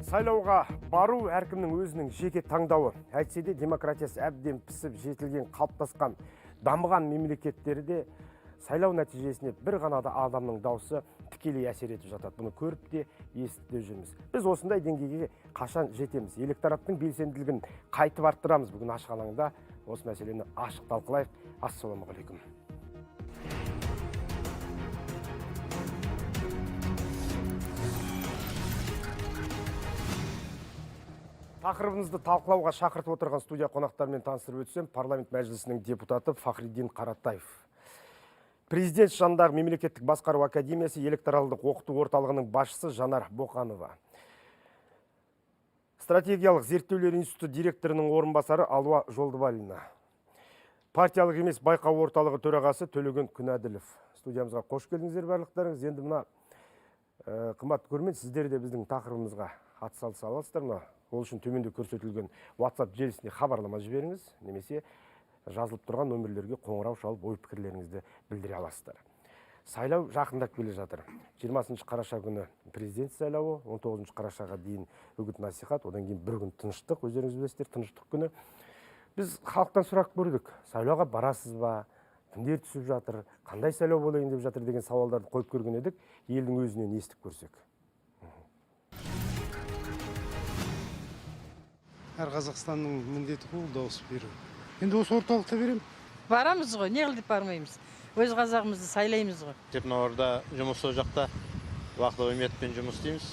Сайлауға бару әркімнің өзінің жеке таңдауы. Әйтсе де демократиясы әбден пісіп жетілген, қалыптасқан, дамыған мемлекеттерде сайлау нәтижесіне бір ғана адамның дауысы тікелей әсер етіп жатады. Бұны көріп те, естіп те жүрміз. Біз осындай деңгейге қашан жетеміз? Электораттың белсенділігін қайтып арттырамыз. Бүгін ашық алаңда осы мәселені ашық талқылайық. Ассалаумағалейкум. Тақырыбымызды талқылауға шақыртып отырған студия қонақтарымен таныстырып өтсем, парламент мәжілісінің депутаты Фахриддин Қаратаев. Президент жанындағы мемлекеттік басқару академиясы электоралдық оқыту орталығының басшысы Жанар Боқанова. Стратегиялық зерттеулер институты директорының орынбасары Алуа Жолдыбалина. Партиялық емес байқау орталығы төрағасы Төлеген Күнәділов. Студиямызға қош келдіңіздер барлықтарыңыз. Енді мына қымбатты көрермен, сіздер де біздің тақырыбымызға атсалыса аласыздар. Ол үшін төменде көрсетілген WhatsApp желісіне хабарлама жіберіңіз, немесе жазылып тұрған нөмірлерге қоңырау шалып ой пікірлеріңізді білдіре аласыздар. Сайлау жақындап келе жатыр. 20 қараша күні президент сайлауы, 19 қарашаға дейін үгіт насихат, одан кейін бір күн тыныштық, өздеріңіз білесіздер, тыныштық күні. Біз халықтан сұрақ көрдік. Сайлауға барасыз ба? Кімдер түсіп жатыр? Қандай сайлау болайын деп жатыр деген сауалдарды қойып көрген едік. Елдің өзінен естіп көрсек. Әр Қазақстанның міндеті бұл дауыс беру. Енді осы орталықта берем. Барамыз ғой, не қылып бармаймыз. Өз қазағымызды сайлаймыз ғой. Орда жұмыс сол жақта уақыт үкіметпен жұмыс істейміз.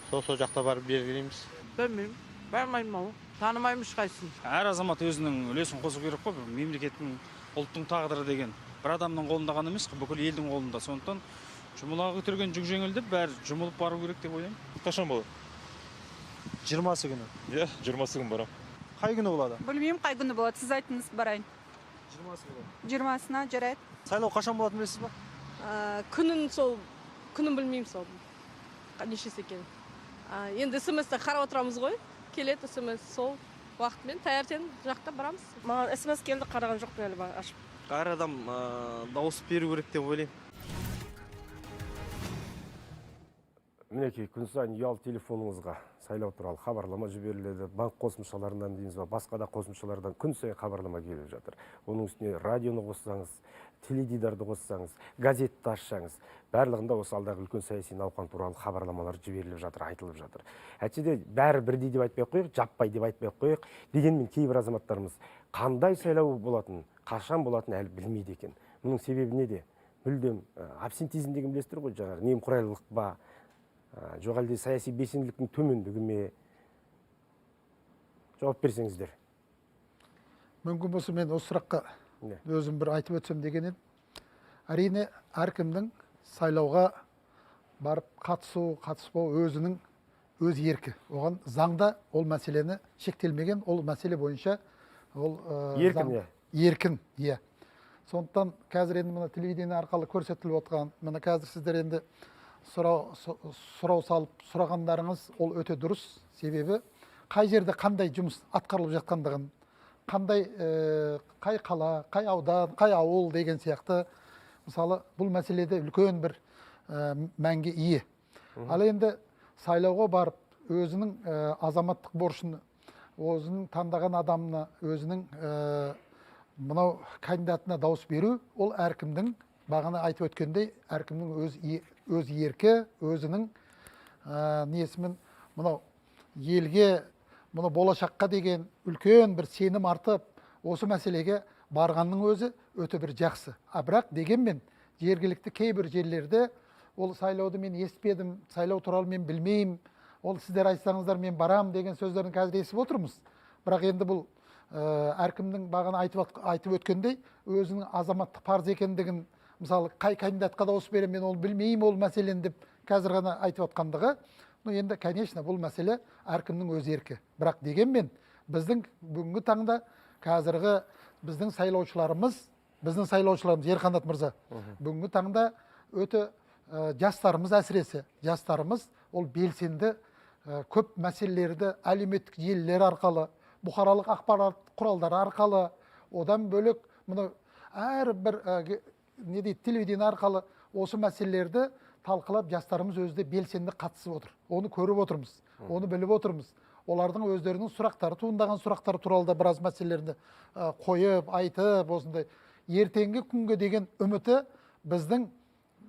Сол жақта барып белгілейміз. Білмеймін, бармаймын ау. Танымаймын ешқайсысын. Әр азамат өзінің үлесін қосу керек қой. Мемлекеттің, ұлттың тағдыры деген бір адамның қолында ғана емес, бүкіл елдің қолында. Сондықтан жұмылға көтерген жүк жеңілдеп, бәрі жұмылып бару керек деп ойлаймын. Қашан болады? 20-сы күні. 20-сы күні барам. Қай күні болады? Білмеймін, қай күні болады. Сіз айтыңыз, барайын. 20-сы болады. 20-сына жарайды. Сайлау қашан болатынын білесіз ба? Күнін білмеймін сол. Нешесі екен. Енді СМС-те қарап отырамыз ғой. Келеді СМС сол уақытымен таңертең жақта барамыз. Маған СМС келді, қараған жоқпын әлі ашып. Әр адам дауыс беру керек деп ойлаймын. Мінекей, күн сайын ұялы телефоныңызға сайлау туралы хабарлама жіберіледі. Банк қосымшаларынан дейміз ба, басқа да қосымшалардан күн сайын хабарлама келіп жатыр. Оның үстіне радионы қоссаңыз, теледидарды қоссаңыз, газетті ашсаңыз, барлығында осы алдағы үлкен саяси науқан туралы хабарламалар жіберіліп жатыр, айтылып жатыр. Әйтсе де бәрі бірдей деп айтпай қойық, жаппай деп айтпай қойық. Дегенмен кейбір азаматтарымыз қандай сайлау болатын, қашан болатын әлі білмейді екен. Мұның себебі неде? Мүлдем абсентизм деген білесіздер ғой, жаңағы немқұрайлылық ба, жоқ әлде саяси белсенділіктің төмендігі ме? Жауап берсеңіздер. Мүмкін болса мен осы сұраққа өзім бір айтып өтсем деген едім. Әрине әркімнің сайлауға барып қатыспау өзінің өз еркі. Оған заңда ол мәселені шектелмеген, ол мәселе бойынша ол еркін. Сондықтан қазір енді мына телевидение арқылы көрсетіліп отқан, мына қазір сіздер енді сұрау салып сұрағандарыңыз ол өте дұрыс. Себебі қай жерде қандай жұмыс атқарылып жатқандығын, қай қала, қай аудан, қай ауыл деген сияқты, мысалы бұл мәселеде үлкен бір мәнге ие. Ал енді сайлауға барып өзінің азаматтық борышын, өзінің таңдаған адамына, өзінің мынау кандидатына дауыс беру, ол әркімдің бағана айтып өткендей, әркімнің өз еркі, өзінің несімен мынау елге, мұны болашаққа деген үлкен бір сенім артып, осы мәселеге барғанның өзі өте бір жақсы. Бірақ дегенмен жергілікті кейбір жерлерде ол сайлауды мен естіпедім, сайлау туралы мен білмеймін, ол сіздер айтсаңыздар мен барам деген сөздерін қазір естіп отырмыз. Бірақ енді бұл әркімнің бағана айтып өткендей, өзінің азаматтық парыз екендігін, мысалы қай кандидатқа дауыс берем, мен ол білмеймін ол мәселені деп қазір ғана айтып отқандығы, енді конечно бұл мәселе әркімнің өз еркі. Бірақ дегенмен біздің бүгінгі таңда қазіргі біздің сайлаушыларымыз Ерқанат мырза, бүгінгі таңда өте жастарымыз, әсіресе жастарымыз ол белсенді көп мәселелерді әлеуметтік желілер арқылы, бұқаралық ақпарат құралдары арқылы, одан бөлек мұны әрбір телевидение арқылы осы мәселелерді талқылап жастарымыз өзі де белсенді қатысып отыр. Оны көріп отырмыз. Оны біліп отырмыз. Олардың өздерінің сұрақтары, туындаған сұрақтар туралы да біраз мәселелерді қойып, айтып, осындай ертеңгі күнге деген үміті біздің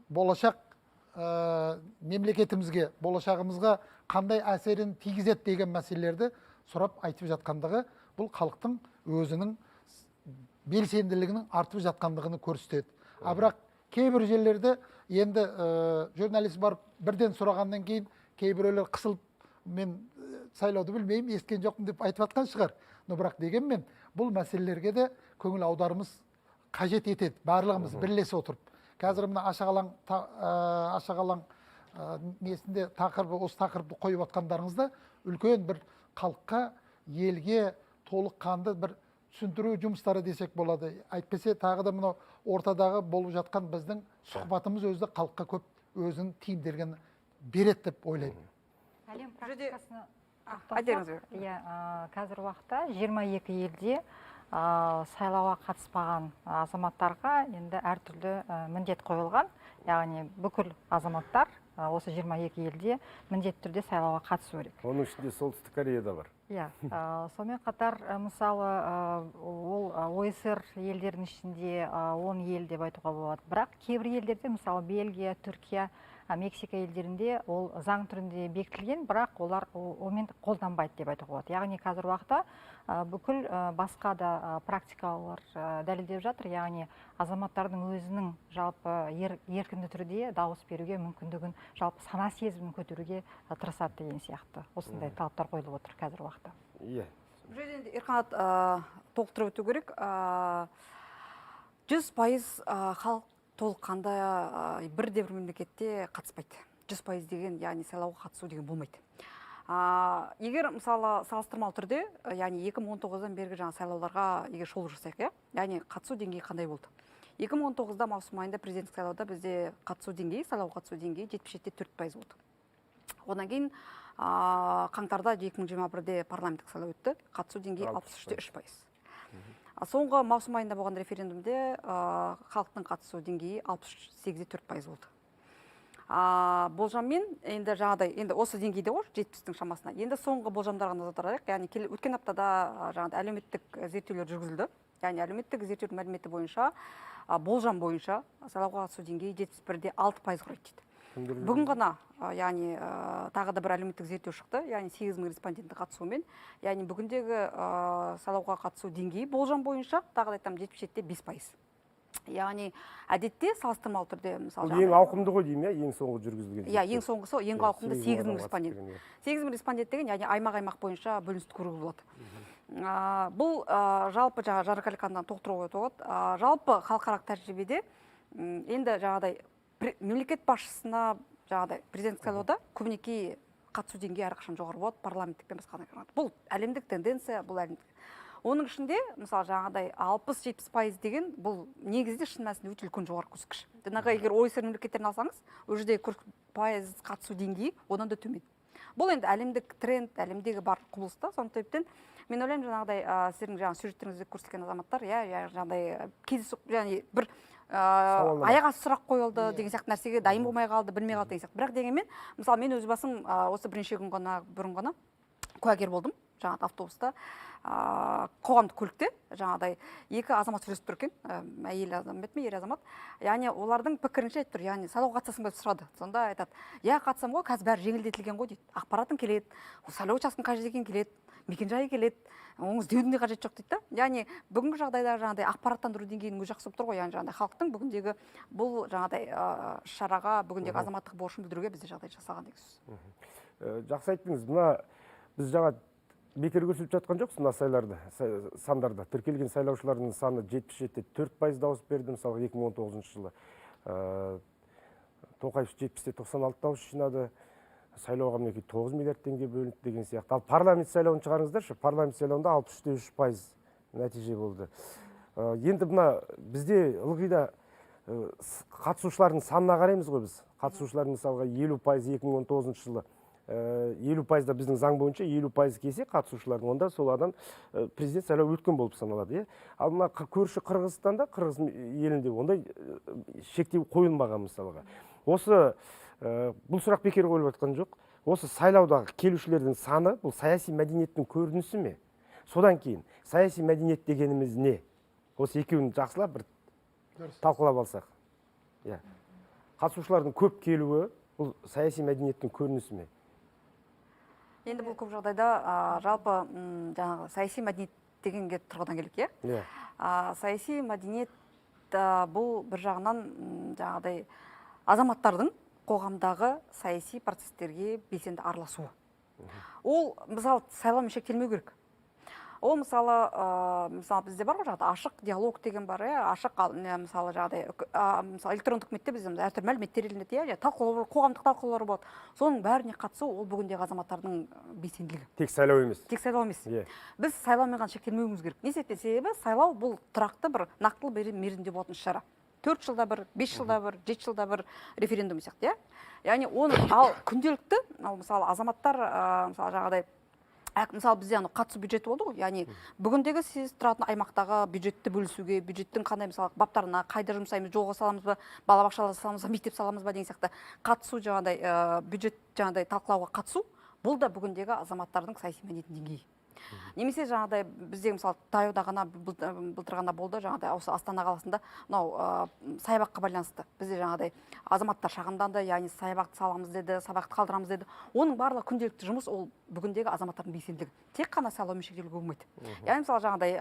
болашақ мемлекетімізге, болашағымызға қандай әсерін тигізеді деген мәселелерді сұрап айтып жатқандығы бұл халықтың өзінің белсенділігінің артып жатқандығını көрсетеді. Бірақ кейбір жерлерде енді журналист барып бірден сұрағаннан кейін кейбіреулер қысылып, мен сайлауды білмеймін, естіген жоқпын деп айтып жатқан шығар. Бірақ дегенмен бұл мәселелерге де көңіл аударымыз қажет етеді, барлығымыз бірлесе отырып. Қазір мына ашағалаң несінде осы тақырыпты қойып жатқандарыңызда үлкен бір халыққа, елге толыққанды бір түсіндіру жұмыстары десек болады. Әйтпесе тағы да мынау ортадағы болып жатқан біздің сұхбатымыз өзі халыққа көп өзінің тиімдерін береді деп ойлаймын. Әлем практикасына қазір уақытта 22 елде сайлауға қатыспаған азаматтарға енді әртүрлі міндет қойылған. Яғни бүкіл азаматтар осы 22 елде міндетті түрде сайлауға қатысу керек. Оның ішінде Солтүстік Кореяда бар. Сонымен қатар мысалы ол ОСР елдерінің ішінде 10 ел деп айтуға болады. Бірақ кейбір елдерде, мысалы Бельгия, Түркия, Мексика елдерінде ол заң түрінде бекітілген, бірақ олар онымен қолданбайды деп айтуға болады. Яғни қазір уақытта бүкіл басқа да практикалар дәлелдеп жатыр. Яғни азаматтардың өзінің жалпы еркінді түрде дауыс беруге мүмкіндігін, жалпы сана сезімін көтеруге тырысады деген сияқты. Осындай талаптар қойылып отыр қазір уақытта. Бұл жерде Ерқанат толықтырып өту керек. 100% халық толыққанда бірде-бір мемлекетте қатыспайды. 100% деген, яғни сайлауға қатысу деген болмайды. Егер мысалы салыстырмалы түрде, яғни 2019-дан бергі жаңа сайлауларға егер шолу жасайық, яғни қатысу деңгейі қандай болды? 2019-да маусым айында президенттік сайлауда бізде қатысу деңгейі, сайлауға қатысу деңгейі 77-те 4% болды. Одан кейін қаңтарда 2021-де парламенттік сайлау өтті, қатысу деңгейі 63-те 3%. Соңғы маусым айында болған референдумде халықтың қатысу деңгейі 68-те 4% болды. Болжаммен енді жаңағыдай, енді осы деңгейде ғой, 70-тің шамасына. Енді соңғы болжамдарға назар аударайық. Яғни өткен аптада жаңағыдай әлеуметтік зерттеулер жүргізілді. Яғни әлеуметтік зерттеу мәліметі бойынша, болжам бойынша сайлауға қатысу деңгейі 71-де 6% құрайды дейді. Бүгін ғана, яғни тағы да бір әлеуметтік зерттеу шықты, яғни 8000 респонденттің қатысуымен, яғни бүгіндегі сайлауға қатысу деңгейі болжам бойынша тағы да айтам 77-те 5%. Яғни әдетте салыстырмалы түрде мысалы ең ауқымды ғой деймін, ең соңғы жүргізілген. Ең соңғысы, ең ауқымды 8000 респондент. 8000 респондент деген, яғни аймақ бойынша бөліністі көруге болады. Бұл жалпы жарыкаликандан толықтыруға болады. Жалпы халықаралық тәжірибеде енді жаңағыдай мемлекет басшысына жаңағыдай президенттік сайлауда көбінесе қатысу деңгейі әрқашан жоғары болады, парламенттік пен басқа. Бұл әлемдік тенденция, бұл әлемдік. Оның ішінде, мысалы жаңағыдай 60-70% деген бұл негізде шын мәнісінде өте үлкен жоғары көрсеткіш. Жаңағы егер ОСР мемлекеттерін алсаңыз, ол жерде 40% қатысу деңгейі одан да төмен. Бұл енді әлемдік тренд, әлемдегі бар құбылыс та. Сондықтан мен ойлаймын жаңағыдай сіздердің жаңағы сюжеттеріңізде көрсеткен азаматтар, жаңағыдай кездесіп, яғни бір аяқ асты сұрақ қойылды деген сияқты нәрсеге дайын болмай қалды, білмей қалды деген сияқты. Бірақ дегенмен, мысалы мен өз басым осы бірнеше күн бұрын ғана куәгер болдым. Жаңағы автобуста, қоғамдық көлікте жаңағыдай екі азамат сөйлесіп тұр екен, әйел азамат пен ер азамат. Яғни олардың пікірінше айтып тұр, яғни сайлауға қатысасың ба деп сұрады. Сонда айтады, қатысам ғой, қазір бәрі жеңілдетілген ғой дейді. Ақпаратың келеді, сайлау учаскесінің қажет екені келеді, мекен-жайы келеді, оны іздеудің де қажет жоқ дейді. Яғни бүгінгі жағдайда жаңағыдай ақпараттандыру деңгейінің өзі жақсы болып тұр ғой, яғни жаңағыдай халықтың бүгіндегі бұл жаңағыдай шараға, бүгіндегі азаматтық борышын білдіруге бізде жағдай жасалған деген сөз. Жақсы айттыңыз. Мына біз жаңа бекер көрсетіп жатқан жоқсыз мына сандарды. Тіркелген сайлаушылардың саны 77-те 4% дауыс берді. Мысалы 2019 жылы Тоқаев 70-те 96 дауыс жинады. Сайлауға мінекей 9 миллиард теңге бөлінді деген сияқты. Ал парламент сайлауын шығарыңыздаршы. Парламент сайлауында 63-те 3% нәтиже болды. Енді мына бізде ылғида қатысушылардың санына қараймыз ғой біз. Қатысушылардың мысалға 50% 2019 жылы 50% да біздің заң бойынша 50% келсе қатысушылардың, онда сол адам президент сайлау өткен болып саналады. Ал мына көрші Қырғызстанда, Қырғыз елінде ондай шектеу қойылмаған мысалға. Осы бұл сұрақ бекер қойылып жатқан жоқ. осы сайлаудағы келушілердің саны бұл саяси мәдениеттің көрінісі ме? Содан кейін саяси мәдениет дегеніміз не? Осы екеуін жақсылап бір талқылап алсақ. Қатысушылардың көп келуі бұл саяси мәдениеттің көрінісі ме? Енді бұл көп жағдайда жалпы жаңағы саяси мәдениет дегенге тұрғыдан келік, иә? Саяси мәдениет бұл бір жағынан жаңағыдай азаматтардың қоғамдағы саяси процестерге белсенді араласуы. Ол, мысалы, сайлаумен шектелмеу керек. Ол, мысалы, бізде бар ғой жағдай, ашық диалог деген бар, ашық, мысалы, жағдай, электрондық үкіметте бізде әртүрлі мәліметтер еленеді, талқылаулар, қоғамдық талқылаулар болады. Соның бәріне қатысу ол бүгіндегі азаматтардың белсенділігі. Тек сайлау емес. Тек сайлау емес. Біз сайлаумен ғана шектелмеуіміз керек. Не себебі сайлау бұл тұрақты бір нақтылы мерзімде болатын шара. 4 жылда бір, 5 жылда бір, 7 жылда бір референдум сияқты, яғни оны ал күнделікті, мысалы, азаматтар, мысалы, жаңағыдай, мысалы бізде қатысу бюджеті болды ғой, яғни бүгіндегі сіз тұратын аймақтағы бюджетті бөлісуге, бюджеттің қандай мысалы баптарына, қайда жұмсаймыз, жолға саламыз ба, балабақшаға саламыз ба, мектеп саламыз ба деген сияқты қатысу, жаңағыдай бюджет жаңағыдай талқылауға қатысу, бұл да бүгіндегі азаматтардың саяси мәдениетінің деңгейі. Немесе жаңағыдай бізде мысалы таяуда ғана былтыр ғана болды, жаңағыдай осы Астана қаласында мынау саябаққа байланысты бізде жаңағыдай азаматтар шағымданды, яғни саябақты саламыз деді, саябақты қалдырамыз деді. Оның барлығы күнделікті жұмыс, ол бүгіндегі азаматтардың белсенділігі. Тек қана сайлаумен шектелуге болмайды. Яғни мысалы жаңағыдай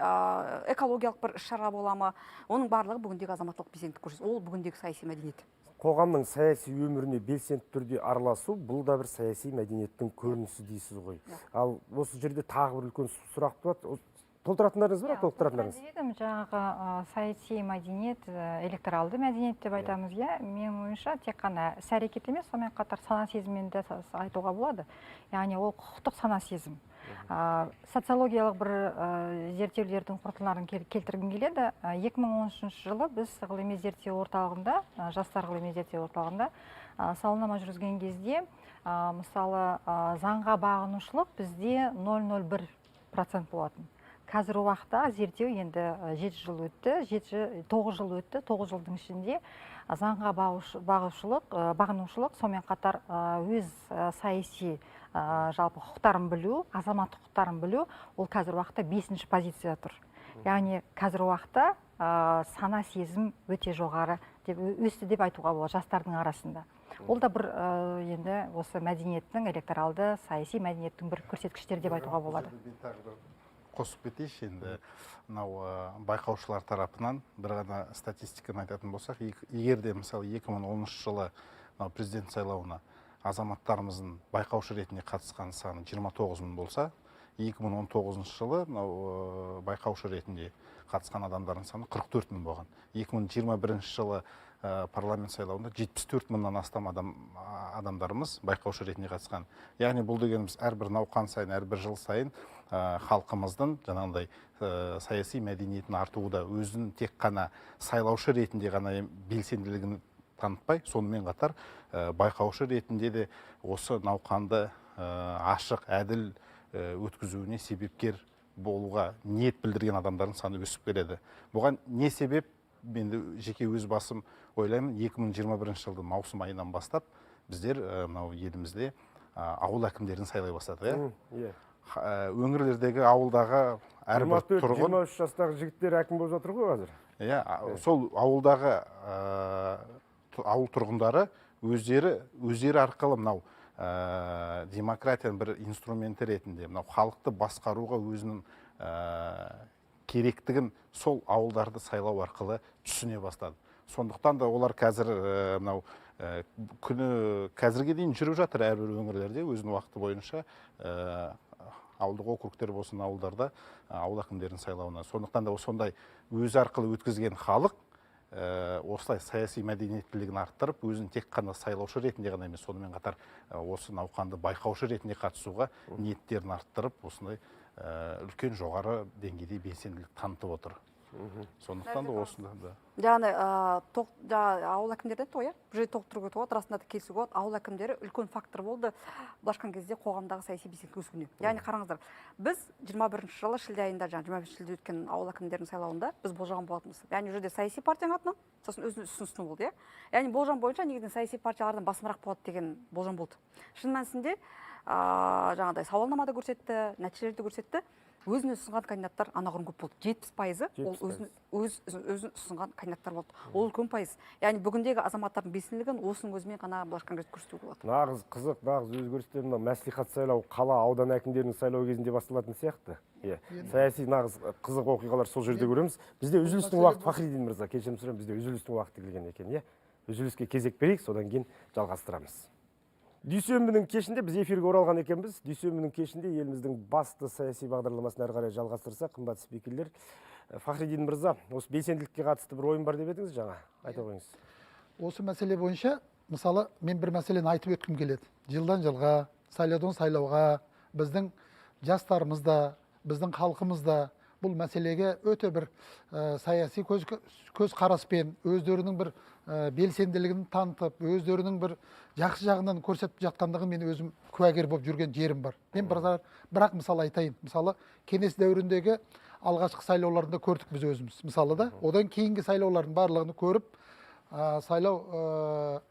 экологиялық бір іс-шара бола ма, оның барлығы бүгіндегі азаматтық белсенділік көрсетеді. Ол бүгіндегі саяси мәдениет. Қоғамның саяси өміріне белсенді түрде араласу, бұл да бір саяси мәдениеттің көрінісі дейсіз ғой. Ал осы жерде тағы бір үлкен сұрақ туады. Толтыратындарыңыз бар, толықтыратындарыңыз? Жаңағы саяси мәдениет, электоралды мәдениет деп айтамыз, менің ойымша тек қана іс-әрекет емес, сонымен қатар сана сезіммен де айтуға болады. Яғни ол құқықтық сана сезім. Социологиялық бір зерттеулердің қорытындыларын келтіргім келеді. 2013 жылы біз ғылыми зерттеу орталығында, жастар ғылыми зерттеу орталығында сауалнама жүргізген кезде, мысалы, заңға бағынушылық бізде 0,01% болатын. Қазір уақытта зерттеу енді 7 жыл өтті, 9 жыл өтті, 9 жылдың ішінде заңға бағынушылық, сонымен қатар өз саяси жалпы құқықтарын білу, азаматтық құқықтарын білу, ол қазір уақытта 5-ші позицияда тұр. Яғни қазір уақытта сана сезім өте жоғары өсті деп айтуға болады жастардың арасында. Ол да бір енді осы мәдениеттің, электоралды саяси мәдениеттің бір көрсеткіштері деп айтуға болады. Қосып кетейінші, енді мынау байқаушылар тарапынан бір ғана статистиканы айтатын болсақ, егер де мысалы 2013 жылы президент сайлауына азаматтарымыздың байқаушы ретінде қатысқан саны 29 мың болса, 2019 жылы байқаушы ретінде қатысқан адамдардың саны 44 мың болған. 2021 жылы парламент сайлауында 74 мыңнан астам адамдарымыз байқаушы ретінде қатысқан. Яғни бұл дегеніміз әрбір науқан сайын, әрбір жыл сайын халқымыздың жаңағыдай саяси мәдениетін артуында өзін тек қана сайлаушы ретінде ғана белсенділігін танытпай, сонымен қатар байқаушы ретінде де осы науқанды ашық, әділ өткізуіне себепкер болуға ниет білдірген адамдардың саны өсіп келеді. Бұған не себеп? Мен жеке өз басым ойлаймын, 2021 жылдың маусым айынан бастап біздер мынау елімізде ауыл әкімдерін сайлай бастады. Өңірлердегі ауылдағы әрбір тұрғын 24-23 жастағы жігіттер әкім болып жатыр ғой қазір. Сол ауылдағы ауыл тұрғындары өздері арқылы мынау демократияның бір инструменті ретінде мынау халықты басқаруға өзінің керектігін сол ауылдарды сайлау арқылы түсіне бастады. Сондықтан да олар қазір мынау қазірге дейін жүріп жатыр әрбір өңірлерде өзінің уақыты бойынша ауылдық округтер болсын ауылдарда ауыл әкімдерін сайлауына. Сондықтан да сондай өзі арқылы өткізген халық осылай саяси мәдениеттілігін арттырып, өзін тек қана сайлаушы ретінде ғана емес, сонымен қатар осы науқанды байқаушы ретінде қатысуға ниеттерін арттырып, осындай үлкен жоғары деңгейде белсенділік танытып отыр. Сондықтан да осында да. Жаңағы ауыл әкімдері айтты ғой, бұл жерде толықтыруға болады, расында да келісуге болады. Ауыл әкімдері үлкен фактор болды былайша кезде қоғамдағы саяси белсенділік өсуіне. Яғни қараңыздар, біз 21-ші жылы шілде айында, 25 шілде өткен ауыл әкімдерінің сайлауында біз болжаған болатынбыз. Яғни бұл жерде саяси партияның атынан, сосын өзінің ұсынысын болды, яғни болжам бойынша негізінен саяси партиялардан басымырақ болады деген болжам болды. Шын мәнісінде жаңағыдай сауалнамада көрсетті, нәтижелерді көрсетті. Өзін ұсынған кандидаттар анағұрлым көп болды. 70% ол өзін ұсынған кандидаттар болды. Ол үлкен пайыз. Яғни бүгіндегі азаматтардың белсенділігін осының өзімен ғана былайша конгресс көрсетуге болады. Нағыз қызық, нағыз өзгерістер мына мәслихат сайлау, қала аудан әкімдерінің сайлау кезінде басталатын сияқты. Саяси нағыз қызық оқиғалар сол жерде көреміз. Бізде үзілістің уақыты, Фахриддин мырза, кешірім сұраймын, бізде үзілістің уақыты келген екен, Үзіліске кезек берейік, содан кейін жалғастырамыз. Дүйсенбінің кешінде біз эфирге оралған екенбіз. Дүйсенбінің кешінде еліміздің басты саяси бағдарламасын әрі қарай жалғастырса, қымбат спикерлер, Фахриддин мырза, осы белсенділікке қатысты бір ойын бар деп едіңіз жаңа, айта қойыңыз. Осы мәселе бойынша, мысалы, мен бір мәселені айтып өткім келеді. Жылдан жылға, сайлаудан сайлауға, біздің жастарымыз да, біздің халқымыз да бұл мәселеге өте бір саяси көз қараспен, өздерінің бір белсенділігін танытып, өздерінің бір жақсы жағынан көрсетіп жатқандығын мен өзім куәгер болып жүрген жерім бар. Мен бірақ мысал айтайын. Мысалы, кеңес дәуіріндегі алғашқы сайлауларында көрдік біз өзіміз. Мысалы да, одан кейінгі сайлаулардың барлығын көріп, сайлау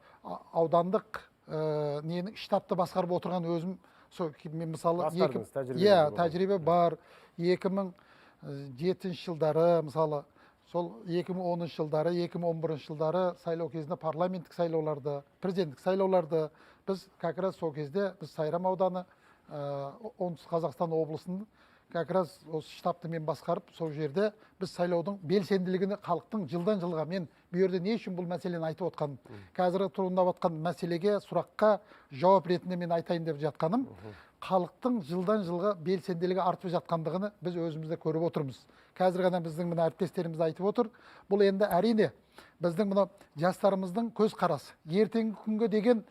аудандық штабты басқарып отырған өзім, мысалы, тәжірибе бар. 2007 жылдары, мысалы, сол 2010 жылдары, 2011 жылдары сайлау кезінде парламенттік сайлауларды, президенттік сайлауларды біз как раз сол кезде біз Сайрам ауданы, оңтүстік Қазақстан облысының как раз осы штабты мен басқарып, сол жерде біз сайлаудың белсенділігіне халықтың жылдан жылға, мен бұл жерде не үшін бұл мәселені айтып отқаным, қазіргі туындап отқан мәселеге, сұраққа жауап ретінде мен айтайын деп жатқаным, халықтың жылдан жылға белсенділігі артып жатқандығыны біз өзімізде көріп отырмыз. Қазір ғана біздің мына әріптестеріміз айтып отыр. Бұл енді әрине біздің мына жастарымыздың көз қарасы, ертеңгі күнге деген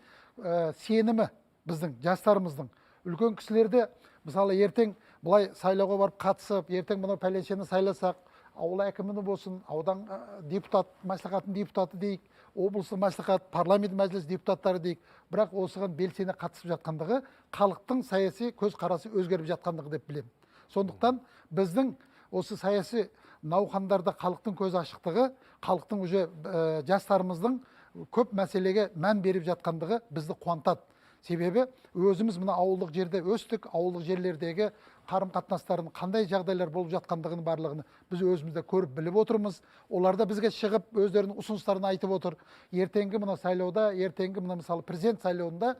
сенімі біздің жастарымыздың. Үлкен кісілерде мысалы ертең бұлай сайлауға барып қатысып, ертең мына пәленшені сайласақ, ауыл әкіміні болсын, аудан депутат, мәслихаттың депутаты дейік, облыстық мәслихат, парламент мәжіліс депутаттары дейік, бірақ осыған белсене қатысып жатқандығы халықтың саяси көз қарасы өзгеріп жатқандығы деп білемін. Сондықтан біздің осы саяси науқандарда халықтың көз ашықтығы, халықтың уже жастарымыздың көп мәселеге мән беріп жатқандығы бізді қуантады. Себебі өзіміз мына ауылдық жерде өстік, ауылдық жерлердегі қарым қатынастардың қандай жағдайлар болып жатқандығын барлығын біз өзімізде көріп біліп отырмыз. Олар да бізге шығып өздерінің ұсыныстарын айтып отыр. Ертеңгі мына сайлауда, ертеңгі мына мысалы президент сайлауында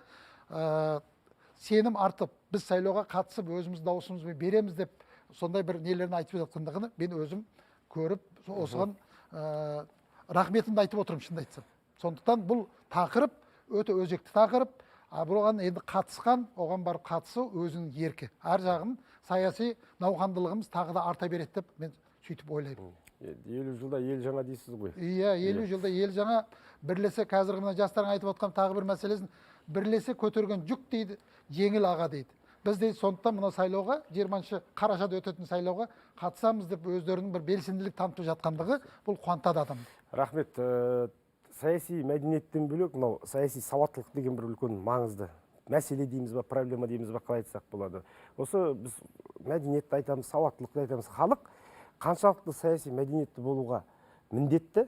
сенім артып, біз сайлауға қатысып өзіміз дауысымызды береміз деп сондай бір нелерін айтып жатқандығын мен өзім көріп, осыған рахметімді айтып отырмын, шынымды айтсам. Сондықтан бұл тақырып өте өзекті тақырып. Бұған енді қатысқан, оған барып қатысу өзінің еркі. Әр жағын саяси науқандылығымыз тағы да арта береді деп мен сөйтіп ойлаймын. 50 жылда ел жаңа дейсіз ғой. Иә, 50 жылда ел жаңа. Бірлесе, қазіргі мына жастардың айтып отқан тағы бір мәселесін, бірлесе көтерген жүк дейді, жеңіл аға дейді. Біз де сондықтан мына сайлауға, 20 қарашада өтетін сайлауға қатысамыз деп өздерінің бір белсенділік танытып жатқандығы бұл қуантады адамды. Рахмет. Саяси мәдениеттен бөлек, мынау саяси сауаттылық деген бір үлкен маңызды мәселе дейміз ба, проблема дейміз ба, қалай айтсақ болады. Осы біз мәдениетті айтамыз, сауаттылықты айтамыз. Халық қаншалықты саяси мәдениетті болуға міндетті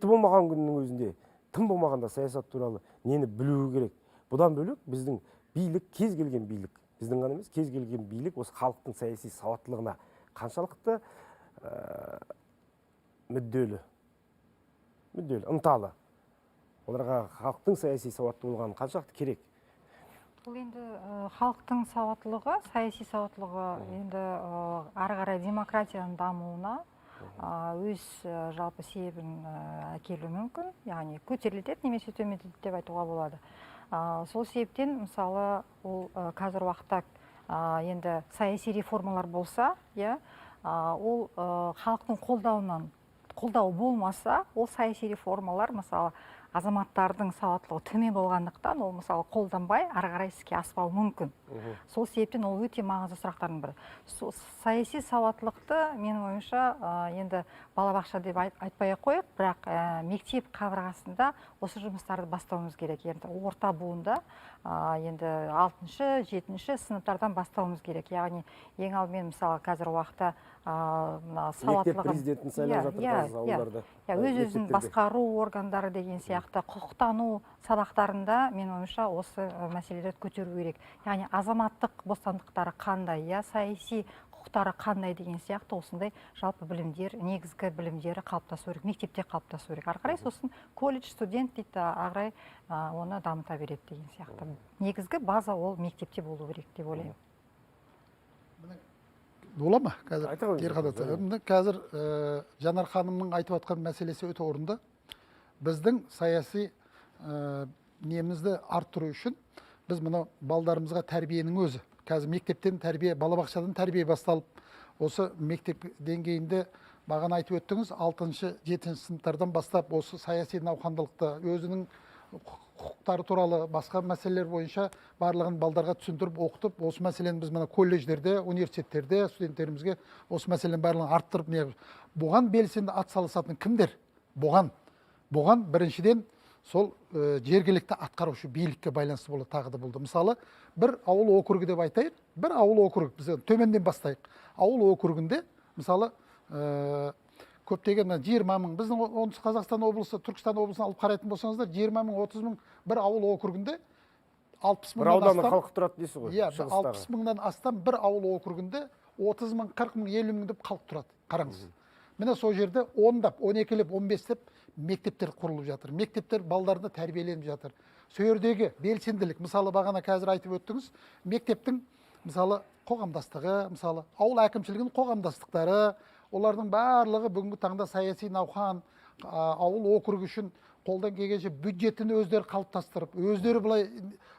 болмаған күннің өзінде, тым болмағанда саясат туралы нені білуі керек. Бұдан бөлек біздің билік, кез келген билік, біздің ғана емес, кез келген билік осы халықтың саяси сауаттылығына қаншалықты мүдделі, ынталы. Оларға халықтың саяси сауатты болғаны қаншалықты керек? Бұл енді халықтың сауаттылығы, саяси сауаттылығы енді ары қарай демократияның дамуына өз жалпы себебін әкелуі мүмкін, яғни көтеріледі немесе төмендейді деп айтуға болады. Сол себептен мысалы ол қазір уақытта енді саяси реформалар болса, ол халықтың қолдауы болмаса, ол саяси реформалар мысалы азаматтардың сауаттылығы төмен болғандықтан ол мысалы қолданбай ары қарай іске аспауы мүмкін. Сол себептен ол өте маңызды сұрақтардың бірі. Саяси сауаттылықты менің ойымша енді балабақша деп айтпай ақ қояйық, бірақ мектеп қабырғасында осы жұмыстарды бастауымыз керек. Енді орта буында енді 6-шы, 7-ші сыныптардан бастауымыз керек. Яғни ең алдымен мысалы қазір уақытта мектеп президентін сайлап жатыр қазір ауылдарда. Өз-өзін басқару органдары деген сияқты құқықтану сабақтарында мен ойымша осы мәселелерді көтеру керек. Яғни азаматтық бостандықтары қандай, саяси құқықтары қандай деген сияқты осындай жалпы білімдер, негізгі білімдері қалыптасу керек, мектепте қалыптасу керек. Ары қарай сосын колледж, студент дейді, ары қарай оны дамыта береді деген сияқты. Негізгі база ол мектепте болу керек деп ойлаймын. Бола ма қазір? Қазір Жанар ханымның айтып жатқан мәселесі өте орынды. Біздің саяси немізді арттыру үшін біз мұны балдарымызға тәрбиенің өзі. Қазір мектептен тәрбие, балабақшадан тәрбие басталып, осы мектеп деңгейінде бағана айтып өттіңіз, 6-шы, 7-ші сыныптардан бастап осы саяси науқандылықты, өзінің құқықтары туралы басқа мәселелер бойынша барлығын балдарға түсіндіріп, оқытып, осы мәселені біз мына колледждерде, университеттерде студенттерімізге осы мәселенің барлығын арттырып, бұған белсенді атсалысатын кімдер? Бұған біріншіден сол жергілікті атқарушы билікке байланысты болады, тағы да болды. Мысалы, бір ауыл округі деп айтайық, бір ауыл округ, біз төменден бастайық. Ауыл округінде, мысалы, көптеген 20 мың, біздің оңтүстік Қазақстан облысы, Түркістан облысын алып қарайтын болсаңыздар, 20 мың, 30 мың бір ауыл округінде 60 мыңнан астам. Бір ауданның халқы тұрады дейсіз ғой. 60 мыңнан астам бір ауыл округінде 30 мың, 40 мың, 50 мың деп халық тұрады. Қараңыз. Міне сол жерде 10-дап, 12-леп, 15-леп мектептер құрылып жатыр. Мектептер балдарында тәрбиеленіп жатыр. Сол жердегі белсенділік, мысалы бағана қазір айтып өттіңіз, мектептің мысалы қоғамдастығы, мысалы ауыл әкімшілігінің қоғамдастықтары, олардың барлығы бүгінгі таңда саяси науқан, ауыл округ үшін қолдан келгенше бюджетін өздері қалыптастырып, өздері былай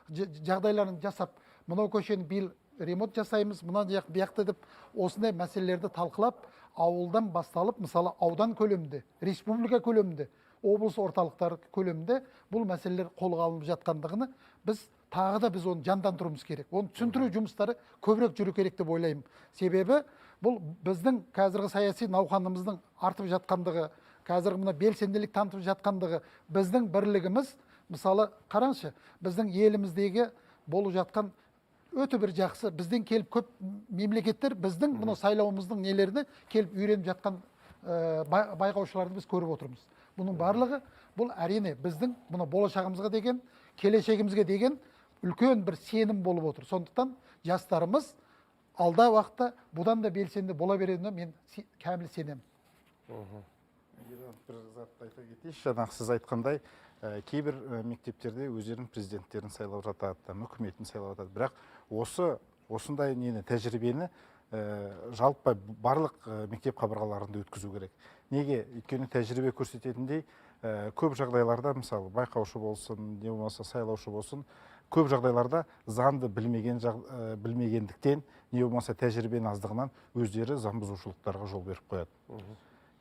жағдайларын жасап, мынау көшені биыл ремонт жасаймыз, мына бияқты деп осындай мәселелерді талқылап, ауылдан басталып, мысалы аудан көлемінде, республика көлемінде, облыс орталықтары көлемінде бұл мәселелер қолға алынып жатқандығыны біз тағы да біз оны жандандыруымыз керек. Оны түсіндіру жұмыстары көбірек жүру керек деп ойлаймын. Себебі бұл біздің қазіргі саяси науқанымыздың артып жатқандығы, қазіргі мына белсенділік танытып жатқандығы, біздің бірлігіміз, мысалы қараңызшы, біздің еліміздегі болып жатқан өте бір жақсы, бізден келіп көп мемлекеттер біздің мұны сайлауымыздың нелеріне келіп үйреніп жатқан байқаушыларды біз көріп отырмыз. Бұның барлығы бұл әрине біздің мұны болашағымызға деген, келешегімізге деген үлкен бір сенім болып отыр. Сондықтан жастарымыз алда уақытта бұдан да белсенді бола беретініне мен кәміл сенемін. Бір затты айта кетейінші, жаңағы сіз айтқандай, кейбір мектептерде өздерінің президенттерін сайлап жатады, үкіметін сайлап жатады. Бірақ осындай тәжірибені жалпы барлық мектеп қабырғаларында өткізу керек. Неге? Өйткені тәжірибе көрсететіндей, көп жағдайларда, мысалы, байқаушы болсын, не болмаса сайлаушы болсын, көп жағдайларда заңды білмегендіктен, не болмаса тәжірибенің аздығынан өздері заң бұзушылықтарға жол беріп қояды.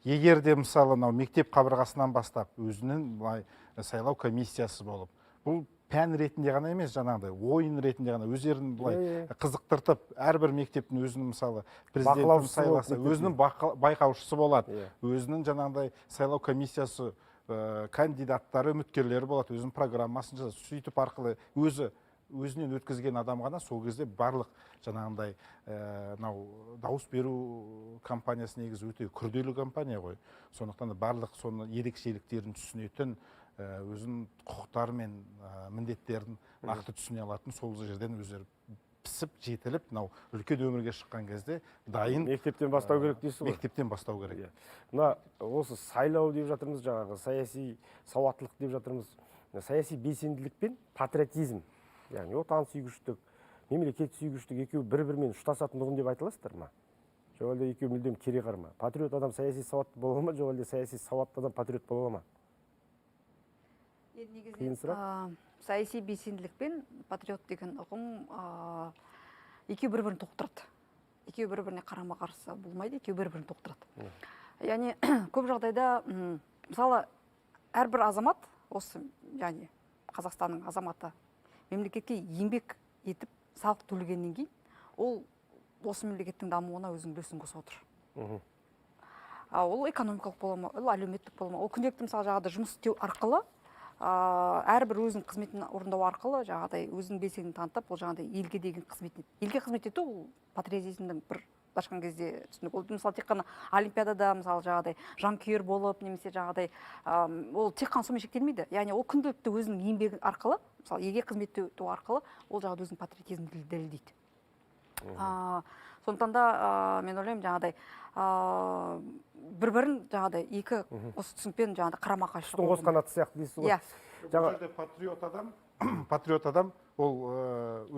Егер де мысалы мектеп қабырғасынан бастап өзінің сайлау комиссиясы болып, бұл пән ретінде ғана емес, жаңағыдай ойын ретінде ғана өздерін былай қызықтыртып, әрбір мектептің өзінің мысалы президенттің сайласа, өзінің байқаушысы болады, өзінің жаңағыдай сайлау комиссиясы, кандидаттары, үміткерлері болады, өзінің программасын жасап, сөйтіп арқылы өзінен өткізген адам ғана сол кезде барлық жаңағындай дауыс беру компаниясы негізі өте күрделі компания ғой. Сондықтан барлық соны ерекшеліктерін түсінетін, өзінің құқықтары мен міндеттерін нақты түсіне алатын, сол жерден өздері пісіп, жетіліп, үлкен өмірге шыққан кезде дайын. Мектептен бастау керек дейсіз ғой? Мектептен бастау керек. Мына осы сайлау деп жатырмыз, жаңағы саяси сауаттылық деп жатырмыз. Саяси белсенділік пен патриотизм, яғни отан сүйгіштік, мемлекет сүйгіштік екеуі бір-бірімен ұштасатындығын деп айта аласыздар ма? Жоқ әлде екеуі мүлдем кере қар ма? Патриот адам саяси сауатты бола ма, жоқ әлде саяси сауатты адам патриот бола ма? Негізінен саяси белсенділік пен патриот деген ұғым екеуі бір-бірін тоқтырады. Екеуі бір-біріне қарама-қарсы болмайды, екеуі бір-бірін тоқтырады. Яғни көп жағдайда, мысалы, әрбір азамат осы яғни Қазақстанның азаматы мемлекетке еңбек етіп салық төлегеннен кейін ол осы мемлекеттің дамуына өзінің үлесін қосып отыр. Ол экономикалық бола ма, ол әлеуметтік бола ма, ол күнделікті мысалы жаңағыдай жұмыс істеу арқылы әрбір өзінің қызметін орындау арқылы жаңағыдай өзінің белсенділігін танытып, ол жаңағыдай елге деген қызмет. Елге қызмет ету ол патриотизмнің бір былайша кезде түсінік. Ол мысалы тек қана олимпиадада мысалы жаңағыдай жанкүйер болып немесе жаңағыдай ол тек қана сонымен шектелмейді. Яғни ол күнделікті өзінің еңбегі арқылы, мысалы елге қызмет ету арқылы ол жаңағыдай өзінің патриотизмін дәлелдейді. Сондықтан да мен ойлаймын жаңағыдай бір-бірін жаңағыдай екі осы түсінікпен жаңағыдай қарама-қайшы қос қанаты сияқты дейсіз ғой. Бұл жерде патриот адам ол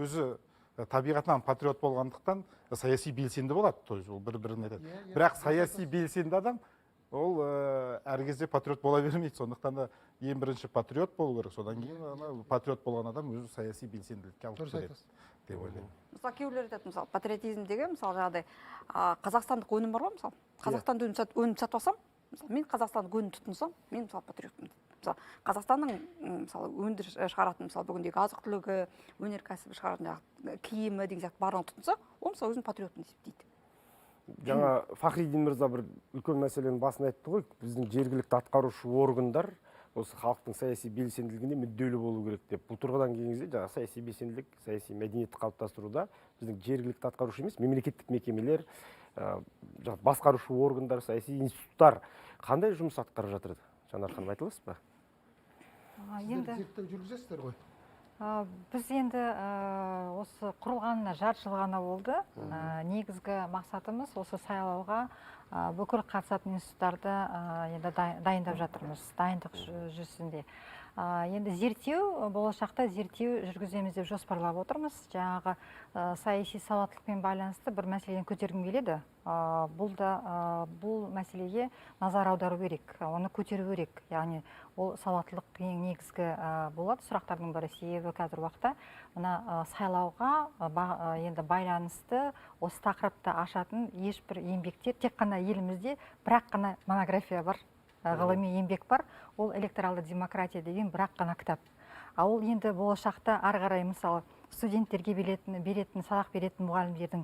өзі табиғатынан патриот болғандықтан саяси белсенді болады, то есть ол бір-бірін айтады. Бірақ саяси белсенді адам ол әр кезде патриот бола бермейді. Сондықтан да ең бірінші патриот болу керек. Содан кейін патриот болған адам өзі саяси белсенділікке алып келеді деп ойлаймын. Мысалы кейбіреулер айтады, мысалы патриотизмдегі мысалы жаңағыдай қазақстандық өнім бар ғой, мысалы Қазақстанда өнім сатып алсам, мысалы мен қазақстандық өнім тұтынсам, мен мысалы патриотпын. Мысалы Қазақстанның мысалы өндіріс шығаратын мысалы бүгіндегі азық-түлігі, өнеркәсібі шығаратын киімі деген сияқты барлығын тұтынса, ол мысалы өзін патриотпын есептейді. Жаңа Фахриддин мырза бір үлкен мәселенің басын айтты ғой, біздің жергілікті атқарушы органдар осы халықтың саяси белсенділігіне мүдделі болу керек деп. Бұл тұрғыдан келген кезде жаңа саяси белсенділік, саяси мәдениетті қалыптастыруда біздің жергілікті атқарушы емес, мемлекеттік мекемелер, басқарушы органдар, саяси институттар қандай жұмыс атқарып жатыр? Жанар ханым, айта аласыз ба? Сіздер зерттеу жүргізесіздер ғой. Біз енді осы құрылғанына жарты жыл ғана болды. Негізгі мақсатымыз осы сайлауға бүкіл қатысатын институттарды енді дайындап жатырмыз, дайындық жүрісінде. Енді зерттеу, болашақта зерттеу жүргіземіз деп жоспарлап отырмыз. Жаңағы саяси сауаттылықпен байланысты бір мәселені көтергім келеді. Бұл мәселеге назар аудару керек, оны көтеру керек. Яғни ол сауаттылық ең негізгі болады сұрақтардың бірі. Себебі қазір уақытта мына сайлауға енді байланысты осы тақырыпты ашатын ешбір еңбектер тек қана елімізде бірақ қана монография бар. Ғылыми еңбек бар, ол электоралды демократия деген бірақ қана кітап. Ол енді болашақта ары қарай мысалы студенттерге беретін сабақ беретін мұғалімдердің